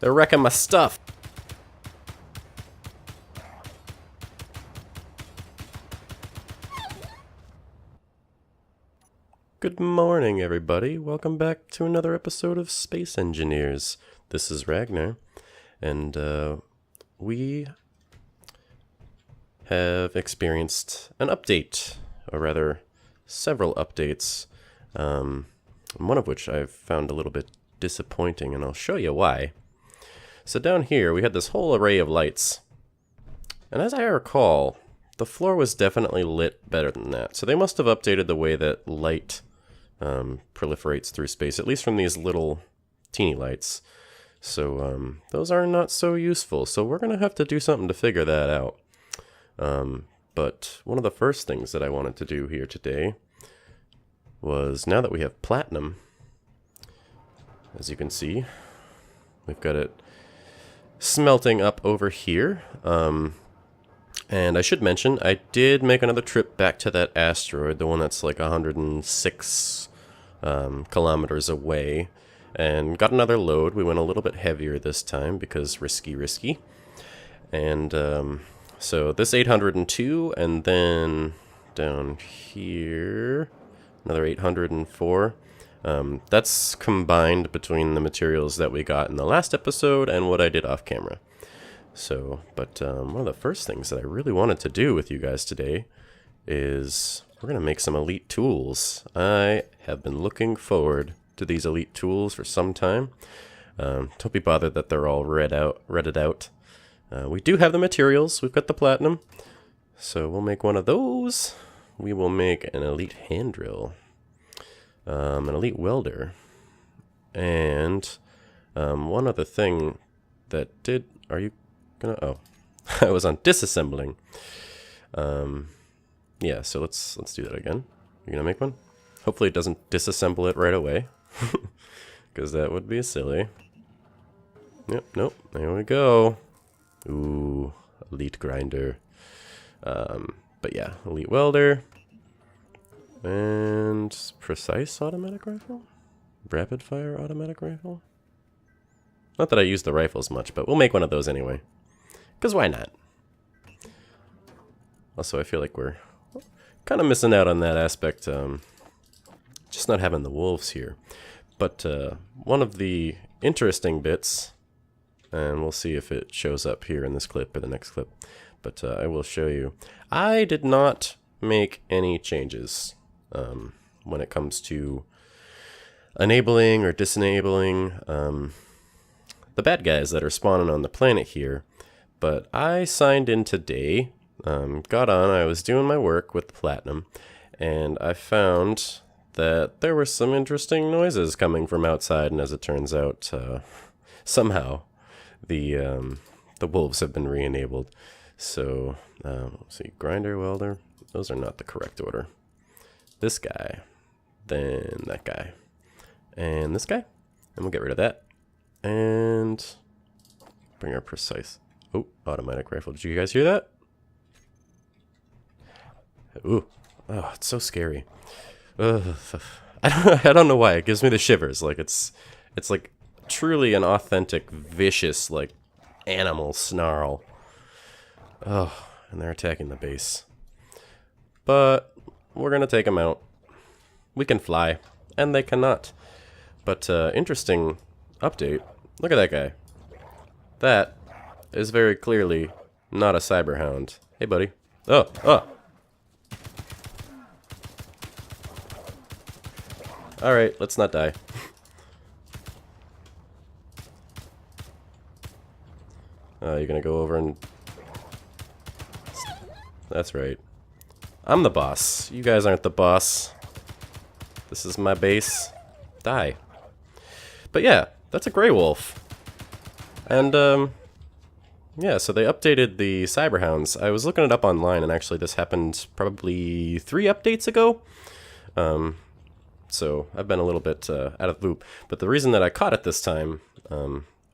They're wrecking my stuff. Good morning, everybody. Welcome back to another episode of Space Engineers. This is Ragnar, and we have experienced an update, or rather, several updates, one of which I've found a little bit disappointing, and I'll show you why. So down here, we had this whole array of lights, and as I recall, the floor was definitely lit better than that. So they must have updated the way that light proliferates through space, at least from these little teeny lights. So those are not so useful. So we're going to have to do something to figure that out. But one of the first things that I wanted to do here today was, now that we have platinum, as you can see, we've got it smelting up over here. And I should mention, I did make another trip back to that asteroid, the one that's like 106 kilometers away, and got another load. We went a little bit heavier this time because risky. And so this 802, and then down here, another 804. That's combined between the materials that we got in the last episode and what I did off camera. So, but one of the first things that I really wanted to do with you guys today is we're going to make some elite tools. I have been looking forward to these elite tools for some time. Don't be bothered that they're all redded out. We do have the materials. We've got the platinum. So we'll make one of those. We will make an elite hand drill, an elite welder, and one other thing that did... Are you gonna... Oh, I was on disassembling. Yeah, so let's do that again. You're gonna make one? Hopefully it doesn't disassemble it right away, because that would be silly. Yep, nope, there we go. Ooh, elite grinder. But yeah, elite welder. And precise automatic rifle? Rapid fire automatic rifle? Not that I use the rifles much, but we'll make one of those anyway. Because why not? Also, I feel like we're kind of missing out on that aspect. Just not having the wolves here. But one of the interesting bits, and we'll see if it shows up here in this clip or the next clip, but I will show you. I did not make any changes when it comes to enabling or disabling the bad guys that are spawning on the planet here. But I signed in today, got on, I was doing my work with the platinum, and I found that there were some interesting noises coming from outside, and as it turns out, somehow the wolves have been re-enabled. So, let's see, grinder, welder, those are not the correct order. This guy, then that guy, and this guy, and we'll get rid of that. And bring our precise... Oh, automatic rifle. Did you guys hear that? Ooh. Oh, it's so scary. Ugh. I don't know why. It gives me the shivers. Like, it's like truly an authentic, vicious, like, animal snarl. Oh, and they're attacking the base. But we're going to take them out. We can fly, and they cannot. But interesting update. Look at that guy. That is very clearly not a cyberhound. Hey, buddy. Oh. Alright, let's not die. You're gonna go over and... That's right. I'm the boss. You guys aren't the boss. This is my base. Die. But yeah, that's a gray wolf. And, yeah, so they updated the Cyberhounds. I was looking it up online, and actually this happened probably 3 updates ago. So I've been a little bit out of the loop. But the reason that I caught it this time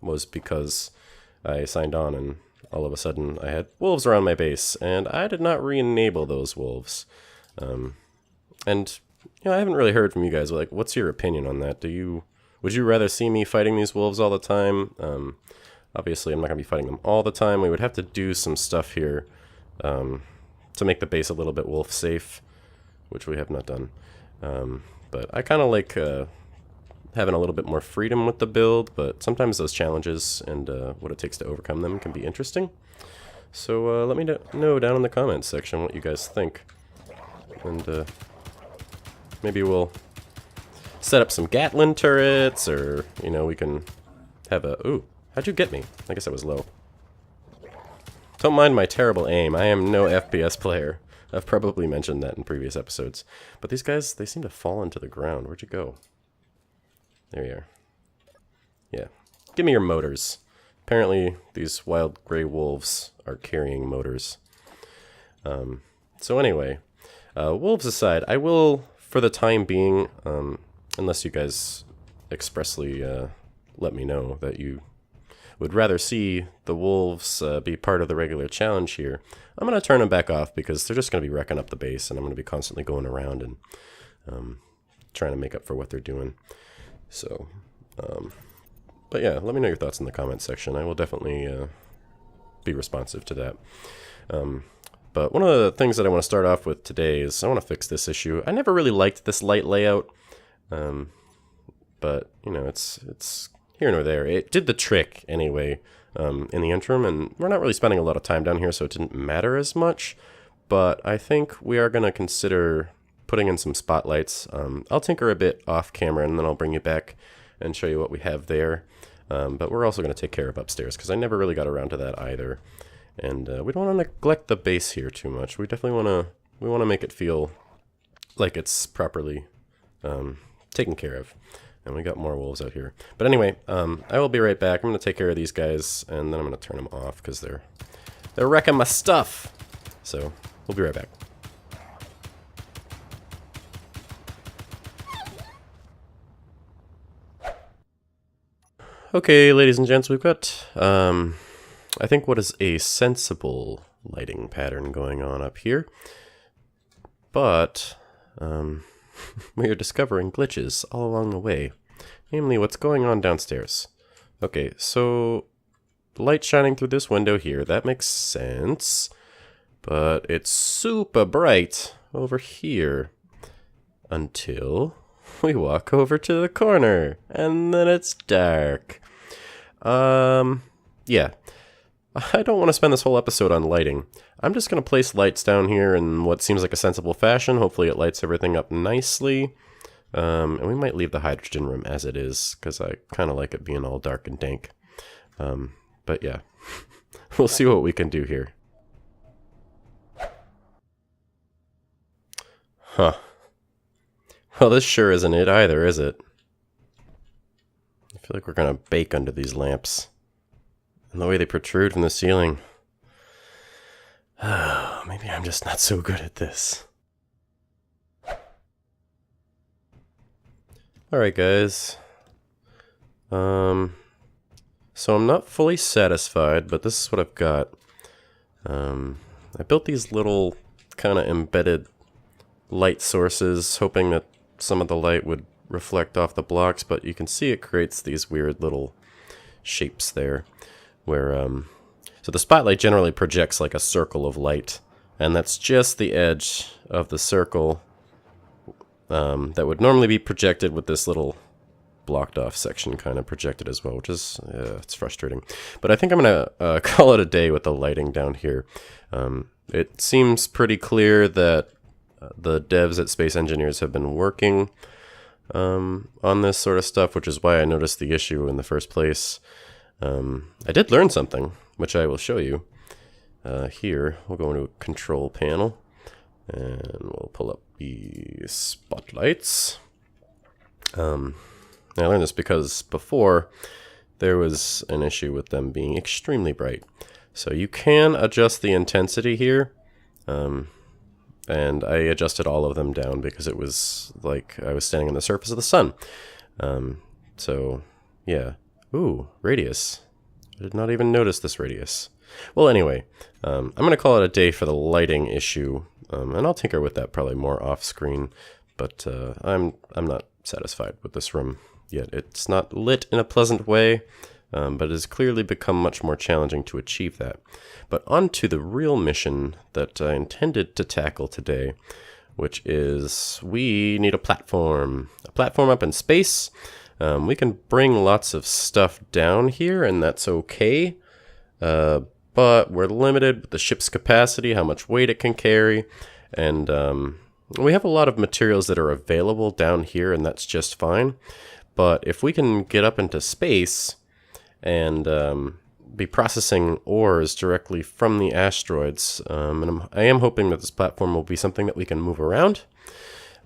was because I signed on, and all of a sudden I had wolves around my base, and I did not re-enable those wolves. And, you know, I haven't really heard from you guys. Like, what's your opinion on that? Would Would you rather see me fighting these wolves all the time? Obviously, I'm not going to be fighting them all the time. We would have to do some stuff here to make the base a little bit wolf safe, which we have not done. But I kind of like having a little bit more freedom with the build, but sometimes those challenges and what it takes to overcome them can be interesting. So let me know down in the comments section what you guys think. And maybe we'll set up some Gatling turrets, or, you know, we can have a... Ooh, how'd you get me? I guess I was low. Don't mind my terrible aim. I am no FPS player. I've probably mentioned that in previous episodes. But these guys, they seem to fall into the ground. Where'd you go? There you are. Yeah. Give me your motors. Apparently, these wild gray wolves are carrying motors. So anyway, wolves aside, I will, for the time being, unless you guys expressly let me know that you would rather see the wolves be part of the regular challenge here, I'm going to turn them back off because they're just going to be wrecking up the base, and I'm going to be constantly going around and trying to make up for what they're doing. So, but yeah, let me know your thoughts in the comments section. I will definitely be responsive to that. But one of the things that I want to start off with today is I want to fix this issue. I never really liked this light layout, but, you know, it's here nor there. It did the trick anyway in the interim, and we're not really spending a lot of time down here, so it didn't matter as much. But I think we are going to consider putting in some spotlights. I'll tinker a bit off camera, and then I'll bring you back and show you what we have there. But we're also going to take care of upstairs, because I never really got around to that either. And we don't want to neglect the base here too much. We definitely want to make it feel like it's properly taken care of. And we got more wolves out here. But anyway, I will be right back. I'm going to take care of these guys, and then I'm going to turn them off because they're wrecking my stuff. So we'll be right back. Okay, ladies and gents, we've got, I think, what is a sensible lighting pattern going on up here. But we are discovering glitches all along the way. Namely, what's going on downstairs. Okay, so light shining through this window here, that makes sense. But it's super bright over here. Until we walk over to the corner, and then it's dark. Yeah. I don't want to spend this whole episode on lighting. I'm just going to place lights down here in what seems like a sensible fashion. Hopefully it lights everything up nicely. And we might leave the hydrogen room as it is, because I kind of like it being all dark and dank. But yeah, we'll see what we can do here. Huh. Well, this sure isn't it either, is it? I feel like we're gonna bake under these lamps. And the way they protrude from the ceiling. Maybe I'm just not so good at this. Alright, guys. So I'm not fully satisfied, but this is what I've got. I built these little kind of embedded light sources, hoping that some of the light would reflect off the blocks, but you can see it creates these weird little shapes there where so the spotlight generally projects like a circle of light, and that's just the edge of the circle that would normally be projected with this little blocked off section kind of projected as well, which is it's frustrating. But I think I'm gonna call it a day with the lighting down here. It seems pretty clear that the devs at Space Engineers have been working on this sort of stuff, which is why I noticed the issue in the first place. I did learn something, which I will show you. Here, we'll go into a control panel, and we'll pull up the spotlights. I learned this because before there was an issue with them being extremely bright. So you can adjust the intensity here. And I adjusted all of them down because it was like I was standing on the surface of the sun. So, yeah. Ooh, radius. I did not even notice this radius. Well, anyway, I'm going to call it a day for the lighting issue. And I'll tinker with that probably more off screen. But I'm not satisfied with this room yet. It's not lit in a pleasant way, but it has clearly become much more challenging to achieve that. But on to the real mission that I intended to tackle today, which is we need a platform up in space. We can bring lots of stuff down here, and that's okay, but we're limited with the ship's capacity, how much weight it can carry, and we have a lot of materials that are available down here, and that's just fine. But if we can get up into space and be processing ores directly from the asteroids, and I am hoping that this platform will be something that we can move around.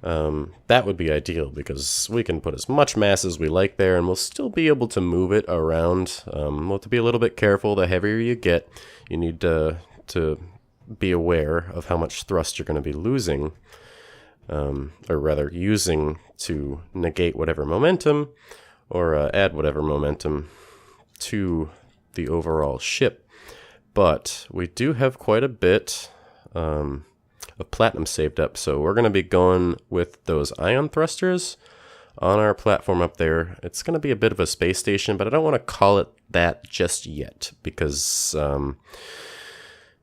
That would be ideal, because we can put as much mass as we like there, and we'll still be able to move it around. We'll have to be a little bit careful. The heavier you get, you need to be aware of how much thrust you're going to be losing, or rather using to negate whatever momentum, or add whatever momentum to the overall ship. But we do have quite a bit of platinum saved up, so we're going to be going with those ion thrusters on our platform up there. It's going to be a bit of a space station, but I don't want to call it that just yet, because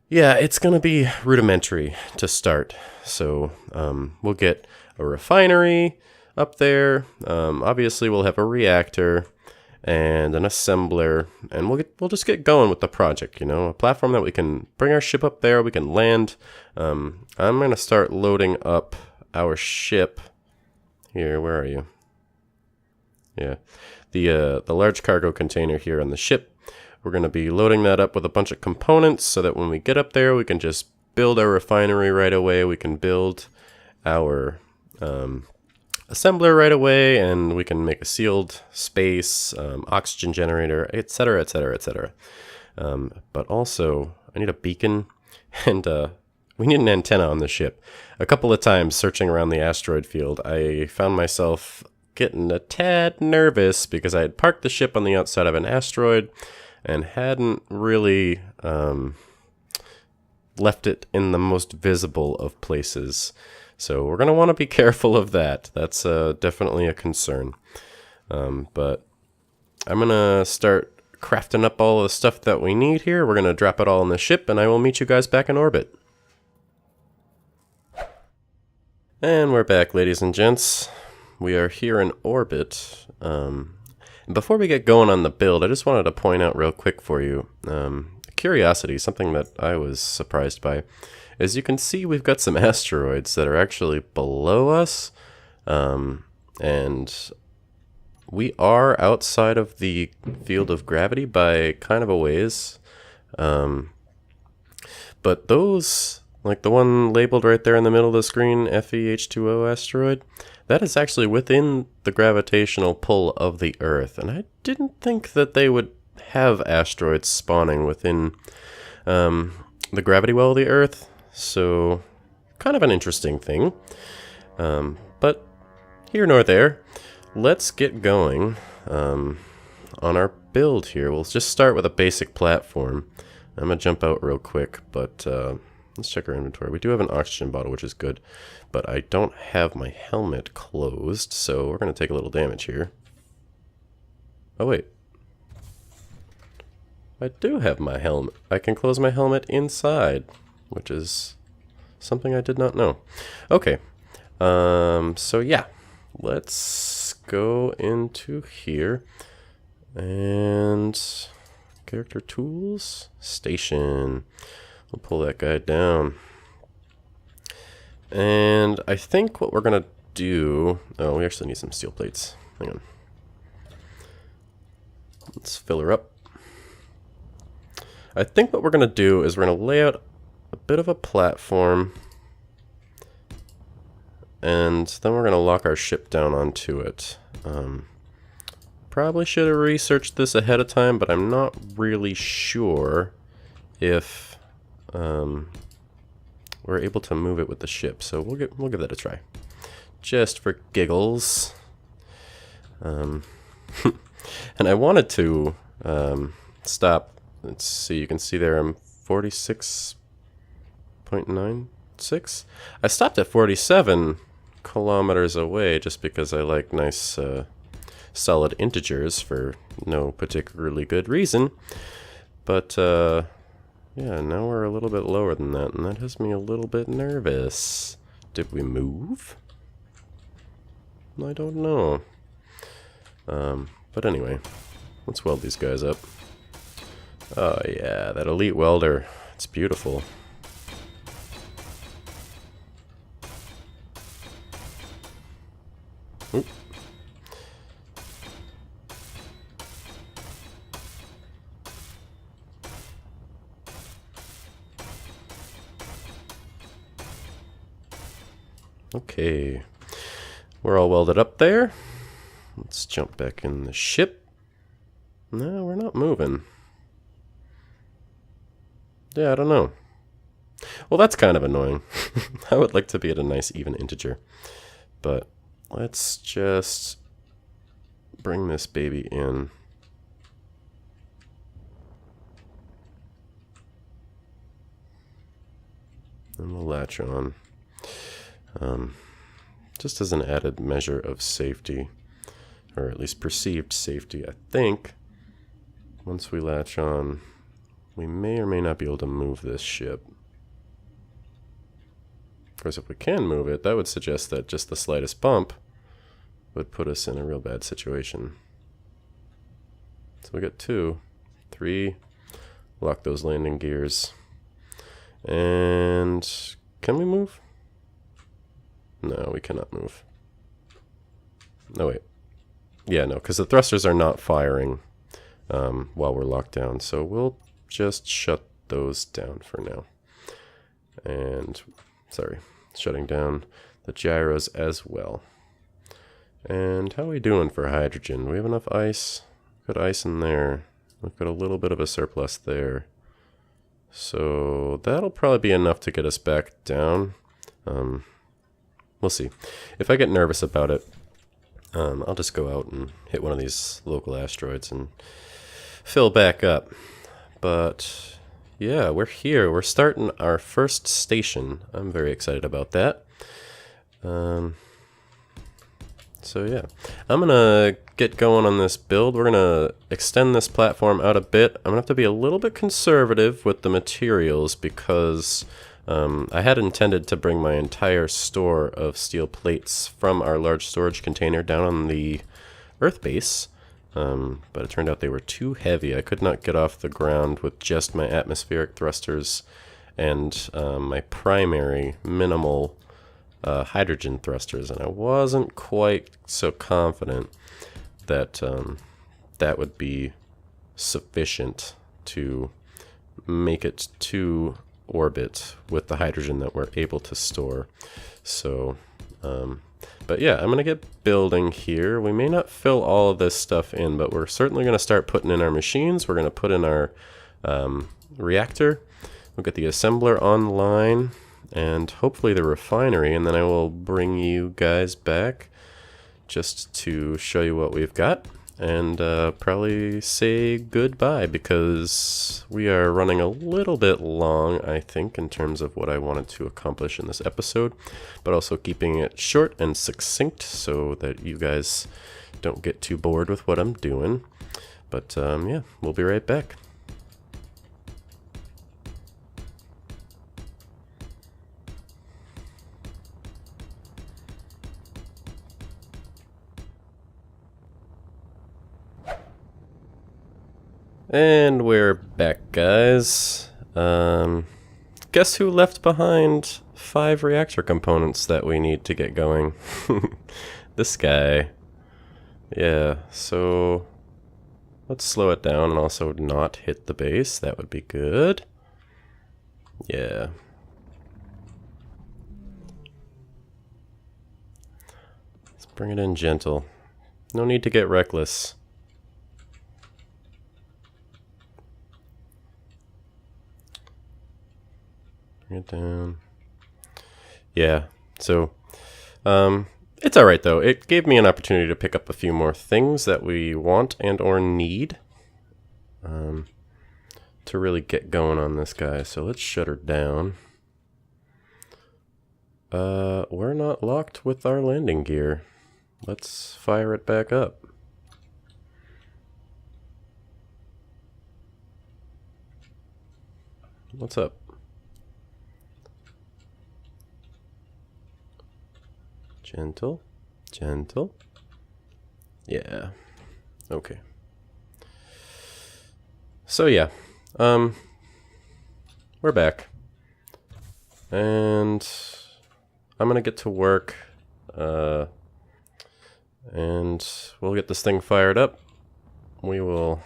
yeah, it's going to be rudimentary to start. So we'll get a refinery up there. Obviously we'll have a reactor and an assembler, and we'll just get going with the project, you know, a platform that we can bring our ship up there, we can land. I'm going to start loading up our ship here. Where are you? Yeah, the large cargo container here on the ship. We're going to be loading that up with a bunch of components so that when we get up there, we can just build our refinery right away. We can build our assembler right away, and we can make a sealed space, oxygen generator, etc., etc., etc. But also, I need a beacon, and we need an antenna on the ship. A couple of times searching around the asteroid field, I found myself getting a tad nervous because I had parked the ship on the outside of an asteroid and hadn't really left it in the most visible of places. So we're going to want to be careful of that. That's definitely a concern. But I'm going to start crafting up all the stuff that we need here. We're going to drop it all in the ship, and I will meet you guys back in orbit. And we're back, ladies and gents. We are here in orbit. And before we get going on the build, I just wanted to point out real quick for you, curiosity, something that I was surprised by. As you can see, we've got some asteroids that are actually below us, and we are outside of the field of gravity by kind of a ways. But those, like the one labeled right there in the middle of the screen, FEH2O asteroid, that is actually within the gravitational pull of the Earth, and I didn't think that they would have asteroids spawning within the gravity well of the Earth. So, kind of an interesting thing. But here nor there, let's get going on our build here. We'll just start with a basic platform. I'm going to jump out real quick, but let's check our inventory. We do have an oxygen bottle, which is good, but I don't have my helmet closed, so we're going to take a little damage here. Oh, wait. I do have my helmet. I can close my helmet inside, which is something I did not know. Okay, so yeah, let's go into here, and character tools, station. We'll pull that guy down. And I think what we're gonna do, oh, we actually need some steel plates. Hang on. Let's fill her up. I think what we're gonna do is we're gonna lay out a bit of a platform, and then we're going to lock our ship down onto it. Probably should have researched this ahead of time, but I'm not really sure if we're able to move it with the ship, so we'll give that a try, just for giggles. And I wanted to stop. Let's see, you can see there I'm 46.96. I stopped at 47 kilometers away just because I like nice solid integers for no particularly good reason. But, yeah, now we're a little bit lower than that, and that has me a little bit nervous. Did we move? I don't know. But anyway, let's weld these guys up. Oh yeah, that elite welder. It's beautiful. Oop. Okay, we're all welded up there. Let's jump back in the ship. No, we're not moving. Yeah, I don't know. Well, that's kind of annoying. I would like to be at a nice even integer. But let's just bring this baby in. And we'll latch on. Just as an added measure of safety, or at least perceived safety, I think once we latch on, we may or may not be able to move this ship. Of course, if we can move it, that would suggest that just the slightest bump would put us in a real bad situation. So we got 2, 3, lock those landing gears. And can we move? No, we cannot move. No, wait. Yeah, no, because the thrusters are not firing while we're locked down. So we'll just shut those down for now. And, sorry, shutting down the gyros as well. And how are we doing for hydrogen? Do we have enough ice? We've got ice in there. We've got a little bit of a surplus there. So that'll probably be enough to get us back down. We'll see. If I get nervous about it, I'll just go out and hit one of these local asteroids and fill back up. But yeah, we're here. We're starting our first station. I'm very excited about that. So yeah, I'm gonna get going on this build. We're gonna extend this platform out a bit. I'm gonna have to be a little bit conservative with the materials because I had intended to bring my entire store of steel plates from our large storage container down on the Earth base, but it turned out they were too heavy. I could not get off the ground with just my atmospheric thrusters and my primary minimal hydrogen thrusters, and I wasn't quite so confident that that would be sufficient to make it to orbit with the hydrogen that we're able to store. So but yeah, I'm gonna get building here. We may not fill all of this stuff in, but we're certainly gonna start putting in our machines. We're gonna put in our reactor. We'll get the assembler online and hopefully the refinery, and then I will bring you guys back just to show you what we've got and probably say goodbye because we are running a little bit long, I think, in terms of what I wanted to accomplish in this episode, but also keeping it short and succinct so that you guys don't get too bored with what I'm doing. But yeah, we'll be right back. And we're back, guys. Guess who left behind 5 reactor components that we need to get going? This guy. Yeah, so let's slow it down and also not hit the base. That would be good. Yeah. Let's bring it in gentle. No need to get reckless. Bring it down. Yeah, so it's alright though. It gave me an opportunity to pick up a few more things that we want and or need to really get going on this guy. So let's shut her down. We're not locked with our landing gear. Let's fire it back up. What's up? Gentle. Gentle. Yeah. Okay. So yeah. We're back. And I'm gonna get to work. And we'll get this thing fired up. We will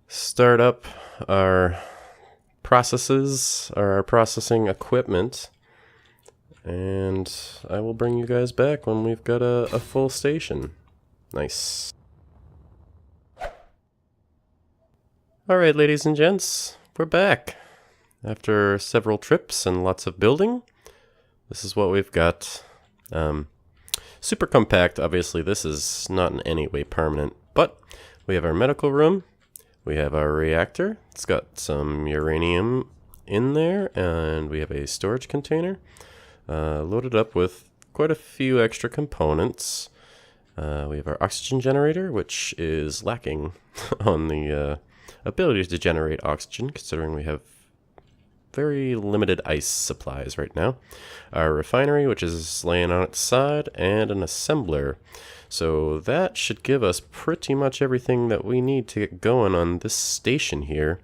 start up our processes, or our processing equipment, and I will bring you guys back when we've got a full station. Nice. Alright, ladies and gents, we're back. After several trips and lots of building, this is what we've got. Super compact, obviously this is not in any way permanent, but we have our medical room, we have our reactor, it's got some uranium in there, and we have a storage container loaded up with quite a few extra components. We have our oxygen generator, which is lacking on the ability to generate oxygen, considering we have very limited ice supplies right now. Our refinery, which is laying on its side, and an assembler. So that should give us pretty much everything that we need to get going on this station here.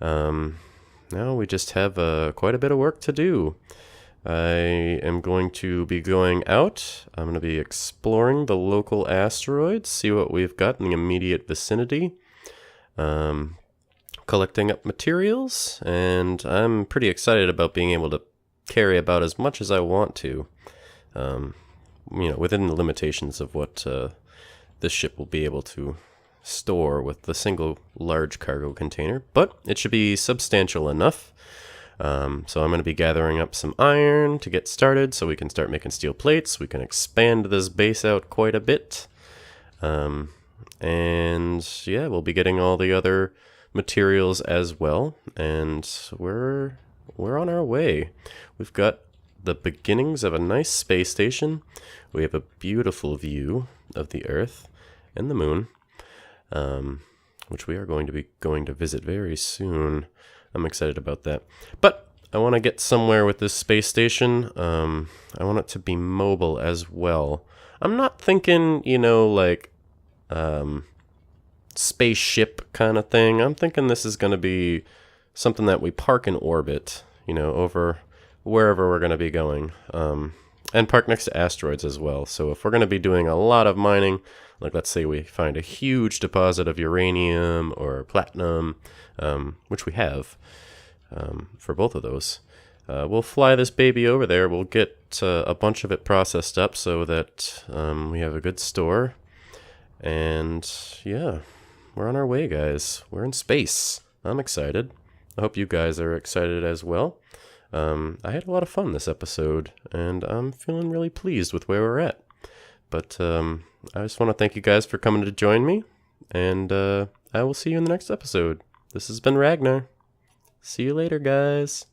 Now we just have quite a bit of work to do. I am going to be going out. I'm going to be exploring the local asteroids, see what we've got in the immediate vicinity. Collecting up materials, and I'm pretty excited about being able to carry about as much as I want to, within the limitations of what this ship will be able to store with the single large cargo container, but it should be substantial enough. So I'm going to be gathering up some iron to get started so we can start making steel plates. We can expand this base out quite a bit. And yeah, we'll be getting all the other materials as well, and we're on our way. We've got the beginnings of a nice space station. We have a beautiful view of the Earth and the Moon, which we are going to visit very soon. I'm excited about that. But I want to get somewhere with this space station. I want it to be mobile as well. I'm not thinking, spaceship kind of thing. I'm thinking this is going to be something that we park in orbit, over wherever we're going to be going, and park next to asteroids as well. So if we're going to be doing a lot of mining, like let's say we find a huge deposit of uranium or platinum, which we have for both of those, we'll fly this baby over there. We'll get a bunch of it processed up so that we have a good store. And yeah, we're on our way, guys. We're in space. I'm excited. I hope you guys are excited as well. I had a lot of fun this episode, and I'm feeling really pleased with where we're at. But I just want to thank you guys for coming to join me, and I will see you in the next episode. This has been Ragnar. See you later, guys.